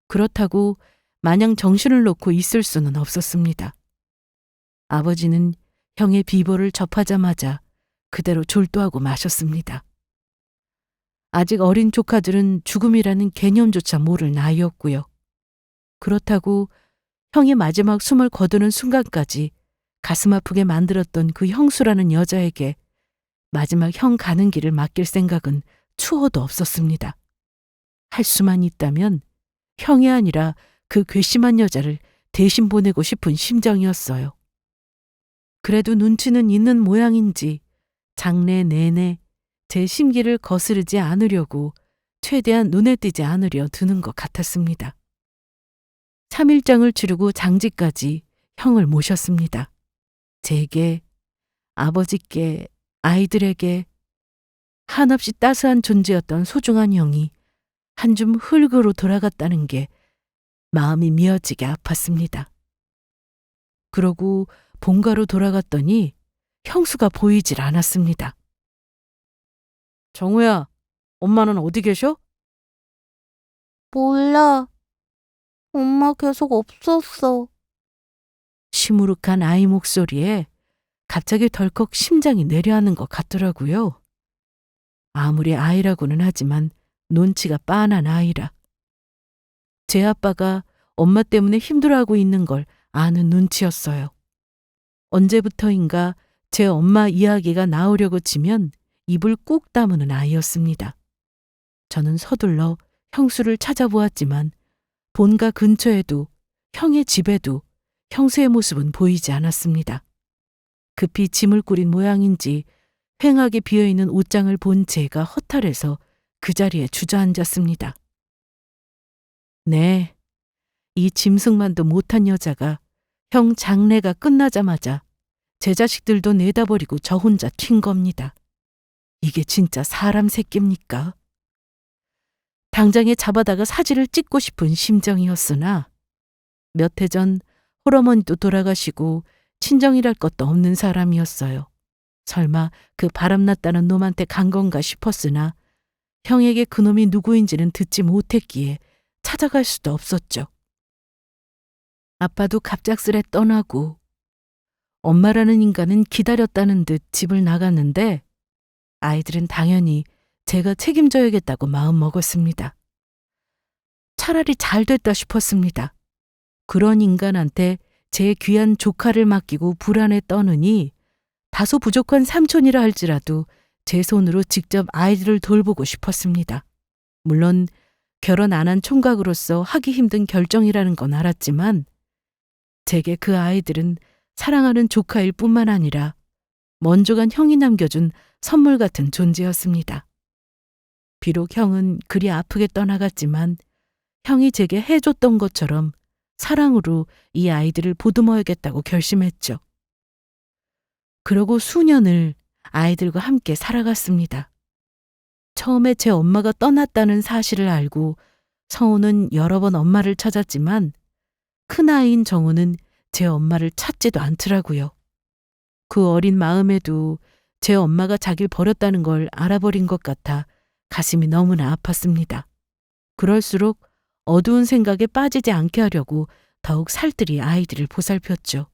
그렇다고 마냥 정신을 놓고 있을 수는 없었습니다. 아버지는 형의 비보를 접하자마자 그대로 졸도하고 마셨습니다. 아직 어린 조카들은 죽음이라는 개념조차 모를 나이였고요. 그렇다고 형이 마지막 숨을 거두는 순간까지 가슴 아프게 만들었던 그 형수라는 여자에게 마지막 형 가는 길을 맡길 생각은 추호도 없었습니다. 할 수만 있다면 형이 아니라 그 괘씸한 여자를 대신 보내고 싶은 심정이었어요. 그래도 눈치는 있는 모양인지 장래 내내 제 심기를 거스르지 않으려고 최대한 눈에 띄지 않으려 드는 것 같았습니다. 3일장을 치르고 장지까지 형을 모셨습니다. 제게, 아버지께, 아이들에게 한없이 따스한 존재였던 소중한 형이 한 줌 흙으로 돌아갔다는 게 마음이 미어지게 아팠습니다. 그러고 본가로 돌아갔더니 형수가 보이질 않았습니다. 정우야, 엄마는 어디 계셔? 몰라. 엄마 계속 없었어. 시무룩한 아이 목소리에 갑자기 덜컥 심장이 내려앉는 것 같더라고요. 아무리 아이라고는 하지만 눈치가 빤한 아이라. 제 아빠가 엄마 때문에 힘들어하고 있는 걸 아는 눈치였어요. 언제부터인가 제 엄마 이야기가 나오려고 치면 입을 꾹 다무는 아이였습니다. 저는 서둘러 형수를 찾아보았지만 본가 근처에도 형의 집에도 형수의 모습은 보이지 않았습니다. 급히 짐을 꾸린 모양인지 휑하게 비어있는 옷장을 본 제가 허탈해서 그 자리에 주저앉았습니다. 네, 이 짐승만도 못한 여자가 형 장례가 끝나자마자 제 자식들도 내다버리고 저 혼자 튄 겁니다. 이게 진짜 사람 새끼입니까? 당장에 잡아다가 사지를 찍고 싶은 심정이었으나 몇 해 전 홀어머니도 돌아가시고 친정이랄 것도 없는 사람이었어요. 설마 그 바람났다는 놈한테 간 건가 싶었으나 형에게 그놈이 누구인지는 듣지 못했기에 찾아갈 수도 없었죠. 아빠도 갑작스레 떠나고 엄마라는 인간은 기다렸다는 듯 집을 나갔는데 아이들은 당연히 제가 책임져야겠다고 마음먹었습니다. 차라리 잘 됐다 싶었습니다. 그런 인간한테 제 귀한 조카를 맡기고 불안에 떠느니 다소 부족한 삼촌이라 할지라도 제 손으로 직접 아이들을 돌보고 싶었습니다. 물론 결혼 안 한 총각으로서 하기 힘든 결정이라는 건 알았지만 제게 그 아이들은 사랑하는 조카일 뿐만 아니라 먼저 간 형이 남겨준 선물 같은 존재였습니다. 비록 형은 그리 아프게 떠나갔지만 형이 제게 해줬던 것처럼 사랑으로 이 아이들을 보듬어야겠다고 결심했죠. 그러고 수년을 아이들과 함께 살아갔습니다. 처음에 제 엄마가 떠났다는 사실을 알고 성우는 여러 번 엄마를 찾았지만 큰아이인 정우는 제 엄마를 찾지도 않더라고요. 그 어린 마음에도 제 엄마가 자기를 버렸다는 걸 알아버린 것 같아 가슴이 너무나 아팠습니다. 그럴수록 어두운 생각에 빠지지 않게 하려고 더욱 살뜰히 아이들을 보살폈죠.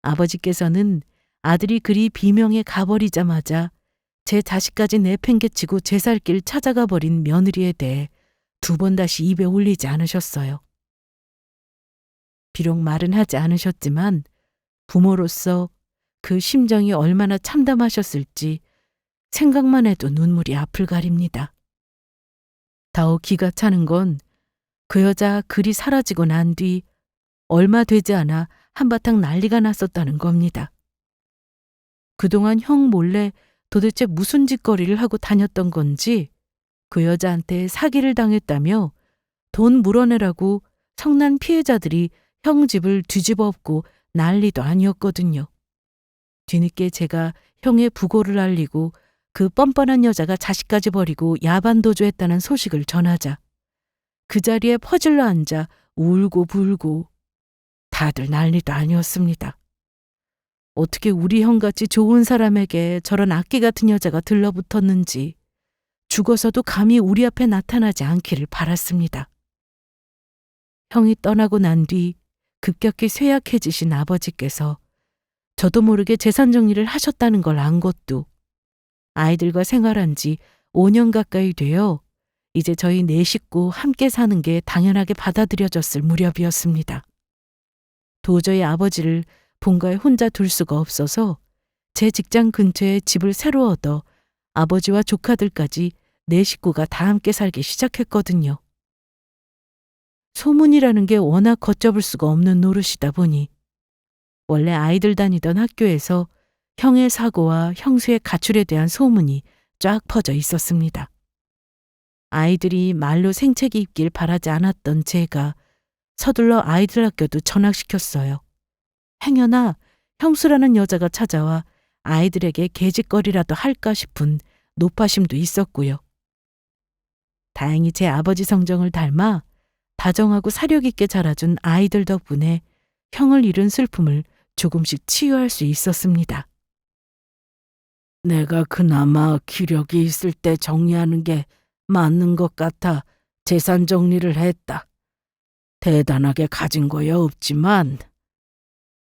아버지께서는 아들이 그리 비명에 가버리자마자 제 자식까지 내팽개치고 제 살 길 찾아가 버린 며느리에 대해 두 번 다시 입에 올리지 않으셨어요. 비록 말은 하지 않으셨지만 부모로서 그 심정이 얼마나 참담하셨을지 생각만 해도 눈물이 앞을 가립니다. 더욱 기가 차는 건 그 여자 그리 사라지고 난 뒤 얼마 되지 않아 한바탕 난리가 났었다는 겁니다. 그동안 형 몰래 도대체 무슨 짓거리를 하고 다녔던 건지 그 여자한테 사기를 당했다며 돈 물어내라고 성난 피해자들이 형 집을 뒤집어 엎고 난리도 아니었거든요. 뒤늦게 제가 형의 부고를 알리고 그 뻔뻔한 여자가 자식까지 버리고 야반도주했다는 소식을 전하자 그 자리에 퍼질러 앉아 울고 불고 다들 난리도 아니었습니다. 어떻게 우리 형같이 좋은 사람에게 저런 악기 같은 여자가 들러붙었는지 죽어서도 감히 우리 앞에 나타나지 않기를 바랐습니다. 형이 떠나고 난 뒤 급격히 쇠약해지신 아버지께서 저도 모르게 재산 정리를 하셨다는 걸 안 것도 아이들과 생활한 지 5년 가까이 되어 이제 저희 네 식구 함께 사는 게 당연하게 받아들여졌을 무렵이었습니다. 도저히 아버지를 본가에 혼자 둘 수가 없어서 제 직장 근처에 집을 새로 얻어 아버지와 조카들까지 네 식구가 다 함께 살기 시작했거든요. 소문이라는 게 워낙 걷잡을 수가 없는 노릇이다 보니 원래 아이들 다니던 학교에서 형의 사고와 형수의 가출에 대한 소문이 쫙 퍼져 있었습니다. 아이들이 말로 생채기 입길 바라지 않았던 제가 서둘러 아이들 학교도 전학시켰어요. 행여나 형수라는 여자가 찾아와 아이들에게 계짓거리라도 할까 싶은 노파심도 있었고요. 다행히 제 아버지 성정을 닮아 다정하고 사력 있게 자라준 아이들 덕분에 형을 잃은 슬픔을 조금씩 치유할 수 있었습니다. 내가 그나마 기력이 있을 때 정리하는 게 맞는 것 같아 재산 정리를 했다. 대단하게 가진 거야 없지만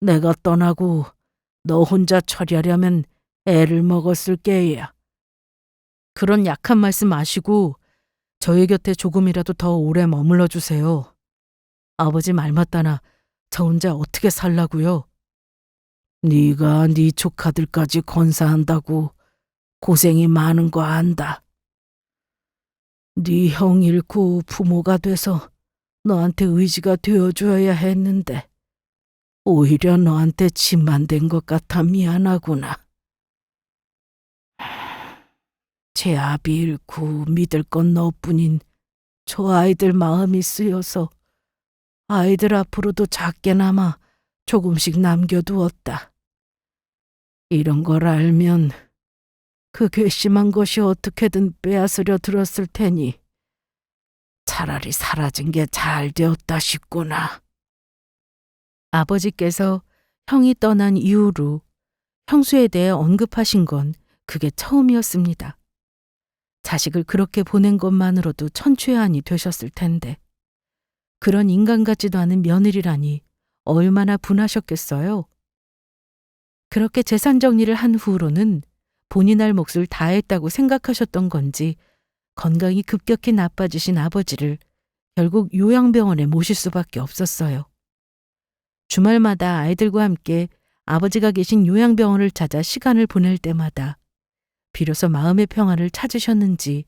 내가 떠나고 너 혼자 처리하려면 애를 먹었을 게야. 그런 약한 말씀 마시고 저희 곁에 조금이라도 더 오래 머물러 주세요. 아버지 말 맞다나 저 혼자 어떻게 살라고요? 네가 네 조카들까지 건사한다고 고생이 많은 거 안다. 네 형 잃고 부모가 돼서 너한테 의지가 되어줘야 했는데 오히려 너한테 짐만 된 것 같아 미안하구나. 제 아비 잃고 믿을 건 너뿐인 저 아이들 마음이 쓰여서 아이들 앞으로도 작게나마 조금씩 남겨두었다. 이런 걸 알면 그 괘씸한 것이 어떻게든 빼앗으려 들었을 테니 차라리 사라진 게 잘 되었다 싶구나. 아버지께서 형이 떠난 이후로 형수에 대해 언급하신 건 그게 처음이었습니다. 자식을 그렇게 보낸 것만으로도 천추의 한이 되셨을 텐데 그런 인간 같지도 않은 며느리라니 얼마나 분하셨겠어요. 그렇게 재산 정리를 한 후로는 본인 할 몫을 다했다고 생각하셨던 건지 건강이 급격히 나빠지신 아버지를 결국 요양병원에 모실 수밖에 없었어요. 주말마다 아이들과 함께 아버지가 계신 요양병원을 찾아 시간을 보낼 때마다 비로소 마음의 평안을 찾으셨는지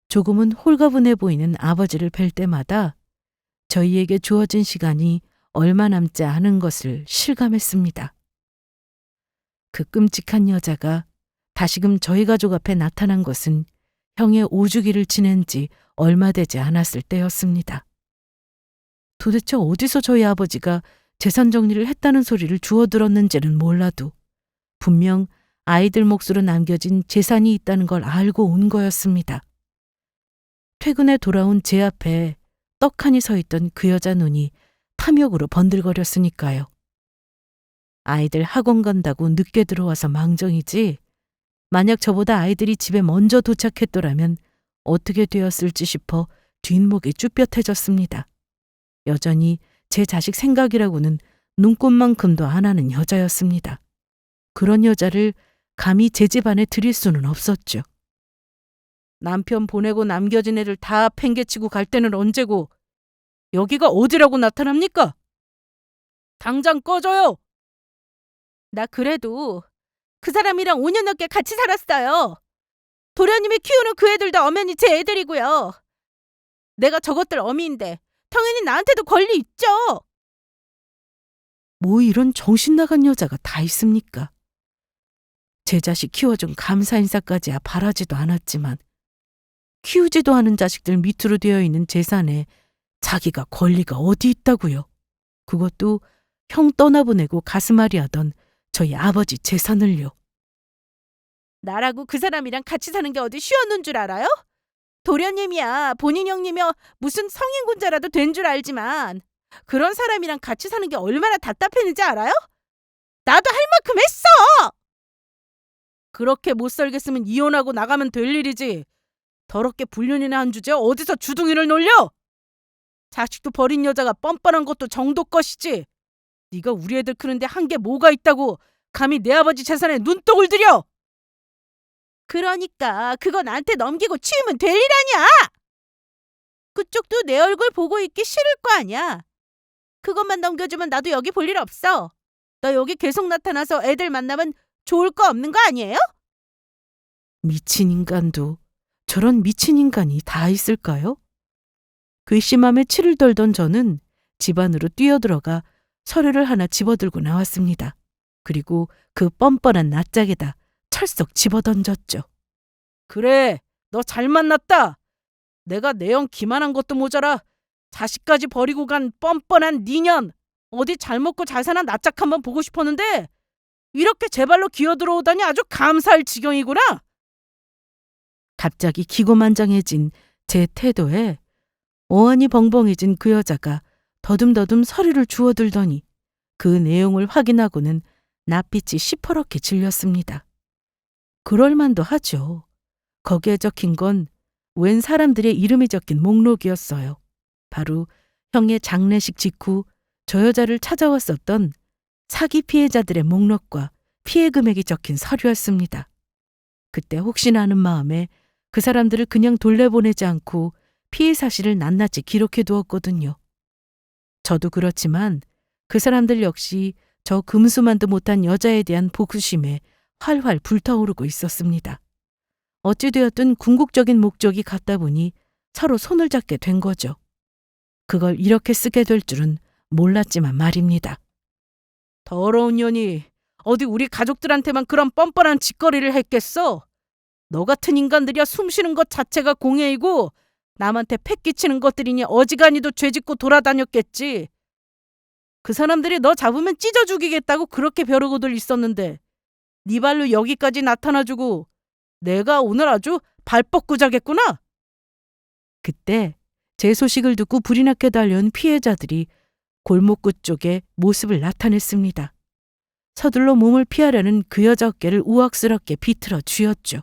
조금은 홀가분해 보이는 아버지를 뵐 때마다 저희에게 주어진 시간이 얼마 남지 않은 것을 실감했습니다. 그 끔찍한 여자가 다시금 저희 가족 앞에 나타난 것은 형의 오주기를 지낸 지 얼마 되지 않았을 때였습니다. 도대체 어디서 저희 아버지가 재산 정리를 했다는 소리를 주워 들었는지는 몰라도 분명 아이들 몫으로 남겨진 재산이 있다는 걸 알고 온 거였습니다. 퇴근에 돌아온 제 앞에 떡하니 서 있던 그 여자 눈이 탐욕으로 번들거렸으니까요. 아이들 학원 간다고 늦게 들어와서 망정이지 만약 저보다 아이들이 집에 먼저 도착했더라면 어떻게 되었을지 싶어 뒷목이 쭈뼛해졌습니다. 여전히 제 자식 생각이라고는 눈꼽만큼도 안 하는 여자였습니다. 그런 여자를 감히 제 집 안에 들일 수는 없었죠. 남편 보내고 남겨진 애들 다 팽개치고 갈 때는 언제고 여기가 어디라고 나타납니까? 당장 꺼져요! 나 그래도 그 사람이랑 5년 넘게 같이 살았어요. 도련님이 키우는 그 애들 다 엄연히 제 애들이고요. 내가 저것들 어미인데 당연히 나한테도 권리 있죠. 뭐 이런 정신 나간 여자가 다 있습니까? 제 자식 키워준 감사 인사까지야 바라지도 않았지만 키우지도 않은 자식들 밑으로 되어 있는 재산에 자기가 권리가 어디 있다고요. 그것도 형 떠나보내고 가슴앓이 하던 저희 아버지 재산을요. 나라고 그 사람이랑 같이 사는 게 어디 쉬웠는 줄 알아요? 도련님이야 본인 형님이여 무슨 성인군자라도 된 줄 알지만 그런 사람이랑 같이 사는 게 얼마나 답답했는지 알아요? 나도 할 만큼 했어! 그렇게 못 살겠으면 이혼하고 나가면 될 일이지. 더럽게 불륜이나 한 주제에 어디서 주둥이를 놀려? 자식도 버린 여자가 뻔뻔한 것도 정도 것이지. 네가 우리 애들 크는데 한 게 뭐가 있다고 감히 내 아버지 재산에 눈독을 들여? 그러니까 그거 나한테 넘기고 치우면 될 일 아니야. 그쪽도 내 얼굴 보고 있기 싫을 거 아니야. 그것만 넘겨주면 나도 여기 볼 일 없어. 너 여기 계속 나타나서 애들 만나면 좋을 거 없는 거 아니에요? 미친 인간도 저런 미친 인간이 다 있을까요? 괘씸함에 치를 떨던 저는 집 안으로 뛰어들어가 서류를 하나 집어들고 나왔습니다. 그리고 그 뻔뻔한 낯짝에다 철썩 집어던졌죠. 그래, 너 잘 만났다. 내가 내형 기만한 것도 모자라 자식까지 버리고 간 뻔뻔한 니년. 어디 잘 먹고 잘 사나 낯짝 한번 보고 싶었는데 이렇게 제 발로 기어들어오다니 아주 감사할 지경이구나. 갑자기 기고만장해진 제 태도에 어안이 벙벙해진 그 여자가 더듬더듬 서류를 주워들더니 그 내용을 확인하고는 낯빛이 시퍼렇게 질렸습니다. 그럴만도 하죠. 거기에 적힌 건 웬 사람들의 이름이 적힌 목록이었어요. 바로 형의 장례식 직후 저 여자를 찾아왔었던 사기 피해자들의 목록과 피해 금액이 적힌 서류였습니다. 그때 혹시나 하는 마음에 그 사람들을 그냥 돌려보내지 않고 피해 사실을 낱낱이 기록해 두었거든요. 저도 그렇지만 그 사람들 역시 저 금수만도 못한 여자에 대한 복수심에 활활 불타오르고 있었습니다. 어찌되었든 궁극적인 목적이 같다 보니 서로 손을 잡게 된 거죠. 그걸 이렇게 쓰게 될 줄은 몰랐지만 말입니다. 더러운 년이 어디 우리 가족들한테만 그런 뻔뻔한 짓거리를 했겠어? 너 같은 인간들이야 숨 쉬는 것 자체가 공해이고 남한테 패 끼치는 것들이니 어지간히도 죄짓고 돌아다녔겠지. 그 사람들이 너 잡으면 찢어 죽이겠다고 그렇게 벼르고들 있었는데 네 발로 여기까지 나타나주고 내가 오늘 아주 발 뻗고 자겠구나. 그때 제 소식을 듣고 불이 나게 달려온 피해자들이 골목끝 쪽에 모습을 나타냈습니다. 서둘러 몸을 피하려는 그 여자 어깨를 우악스럽게 비틀어 쥐었죠.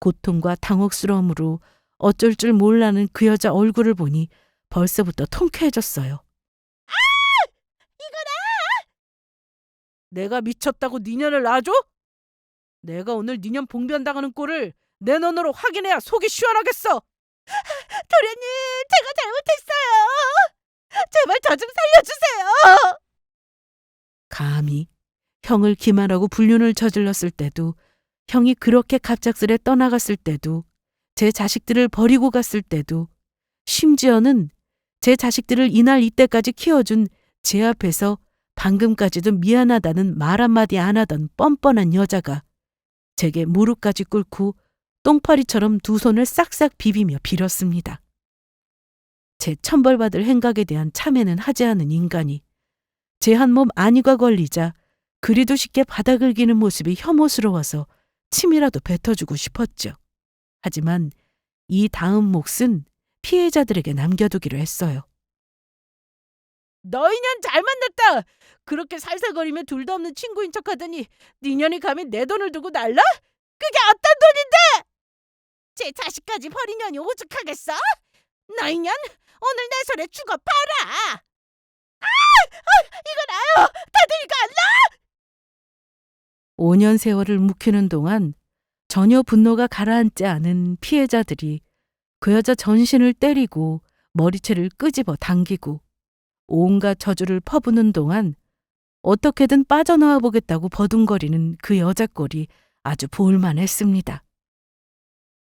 고통과 당혹스러움으로 어쩔 줄 몰라는 그 여자 얼굴을 보니 벌써부터 통쾌해졌어요. 내가 미쳤다고 니년을 놔줘? 내가 오늘 니년 봉변당하는 꼴을 내 눈으로 확인해야 속이 시원하겠어. 도련님, 제가 잘못했어요. 제발 저 좀 살려주세요. 감히 형을 기만하고 불륜을 저질렀을 때도, 형이 그렇게 갑작스레 떠나갔을 때도, 제 자식들을 버리고 갔을 때도, 심지어는 제 자식들을 이날 이때까지 키워준 제 앞에서 방금까지도 미안하다는 말 한마디 안 하던 뻔뻔한 여자가 제게 무릎까지 꿇고 똥파리처럼 두 손을 싹싹 비비며 빌었습니다. 제 천벌받을 행각에 대한 참회는 하지 않은 인간이 제 한 몸 안위가 걸리자 그리도 쉽게 바닥을 기는 모습이 혐오스러워서 침이라도 뱉어주고 싶었죠. 하지만 이 다음 몫은 피해자들에게 남겨두기로 했어요. 너희 년 잘 만났다. 그렇게 살살거리며 둘도 없는 친구인 척하더니 니년이 감히 내 돈을 두고 날라? 그게 어떤 돈인데? 제 자식까지 버린 년이 오죽하겠어? 너희 년 오늘 내 손에 죽어 봐라. 이거 나요. 다들 이거 안 나? 5년 세월을 묵히는 동안 전혀 분노가 가라앉지 않은 피해자들이 그 여자 전신을 때리고 머리채를 끄집어 당기고 온갖 저주를 퍼부는 동안 어떻게든 빠져나와 보겠다고 버둥거리는 그 여자 꼴이 아주 볼만했습니다.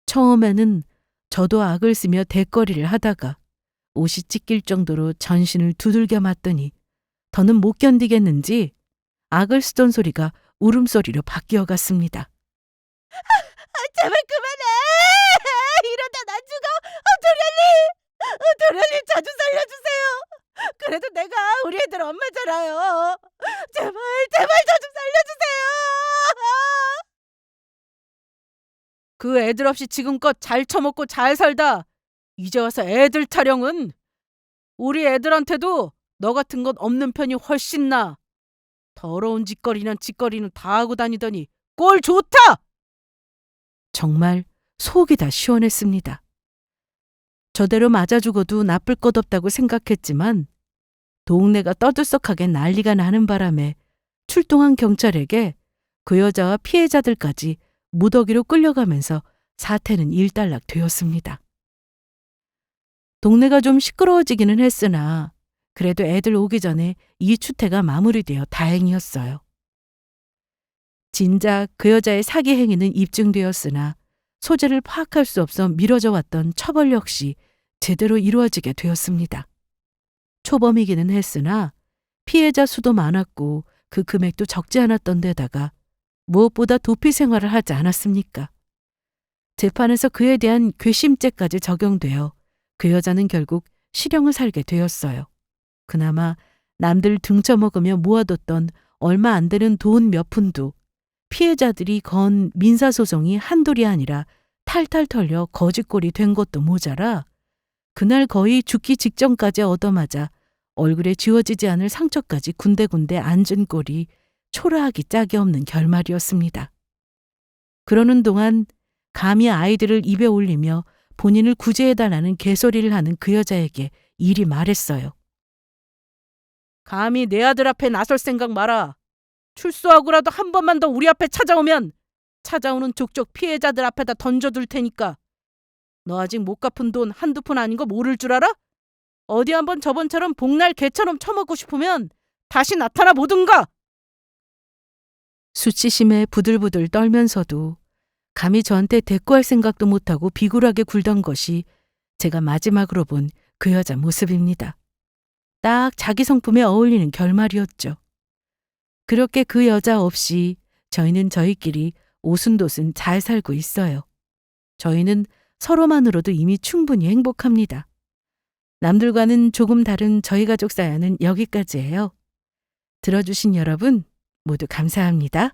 처음에는 저도 악을 쓰며 대거리를 하다가 옷이 찢길 정도로 전신을 두들겨 맞더니 더는 못 견디겠는지 악을 쓰던 소리가 울음소리로 바뀌어 갔습니다. 제발 그만해! 이러다 나 죽어! 도련님! 도련님 저 좀 살려주세요! 그래도 내가 우리 애들 엄마잖아요! 제발 저 좀 살려주세요! 그 애들 없이 지금껏 잘 처먹고 잘 살다 이제 와서 애들 타령은 우리 애들한테도 너 같은 건 없는 편이 훨씬 나아. 더러운 짓거리는 다 하고 다니더니 꼴 좋다! 정말 속이 다 시원했습니다. 저대로 맞아 죽어도 나쁠 것 없다고 생각했지만 동네가 떠들썩하게 난리가 나는 바람에 출동한 경찰에게 그 여자와 피해자들까지 무더기로 끌려가면서 사태는 일단락되었습니다. 동네가 좀 시끄러워지기는 했으나 그래도 애들 오기 전에 이 추태가 마무리되어 다행이었어요. 진작 그 여자의 사기 행위는 입증되었으나 소재를 파악할 수 없어 미뤄져 왔던 처벌 역시 제대로 이루어지게 되었습니다. 초범이기는 했으나 피해자 수도 많았고 그 금액도 적지 않았던 데다가 무엇보다 도피 생활을 하지 않았습니까? 재판에서 그에 대한 괘씸죄까지 적용되어 그 여자는 결국 실형을 살게 되었어요. 그나마 남들 등쳐먹으며 모아뒀던 얼마 안 되는 돈 몇 푼도 피해자들이 건 민사소송이 한둘이 아니라 탈탈 털려 거짓골이 된 것도 모자라 그날 거의 죽기 직전까지 얻어맞아 얼굴에 지워지지 않을 상처까지 군데군데 앉은 꼴이 초라하기 짝이 없는 결말이었습니다. 그러는 동안 감히 아이들을 입에 올리며 본인을 구제해달라는 개소리를 하는 그 여자에게 이리 말했어요. 감히 내 아들 앞에 나설 생각 마라. 출소하고라도 한 번만 더 우리 앞에 찾아오면 찾아오는 족족 피해자들 앞에다 던져둘 테니까. 너 아직 못 갚은 돈 한두 푼 아닌 거 모를 줄 알아? 어디 한번 저번처럼 복날 개처럼 처먹고 싶으면 다시 나타나 보든가. 수치심에 부들부들 떨면서도 감히 저한테 대꾸할 생각도 못하고 비굴하게 굴던 것이 제가 마지막으로 본 그 여자 모습입니다. 딱 자기 성품에 어울리는 결말이었죠. 그렇게 그 여자 없이 저희는 저희끼리 오순도순 잘 살고 있어요. 저희는 서로만으로도 이미 충분히 행복합니다. 남들과는 조금 다른 저희 가족 사연은 여기까지예요. 들어주신 여러분 모두 감사합니다.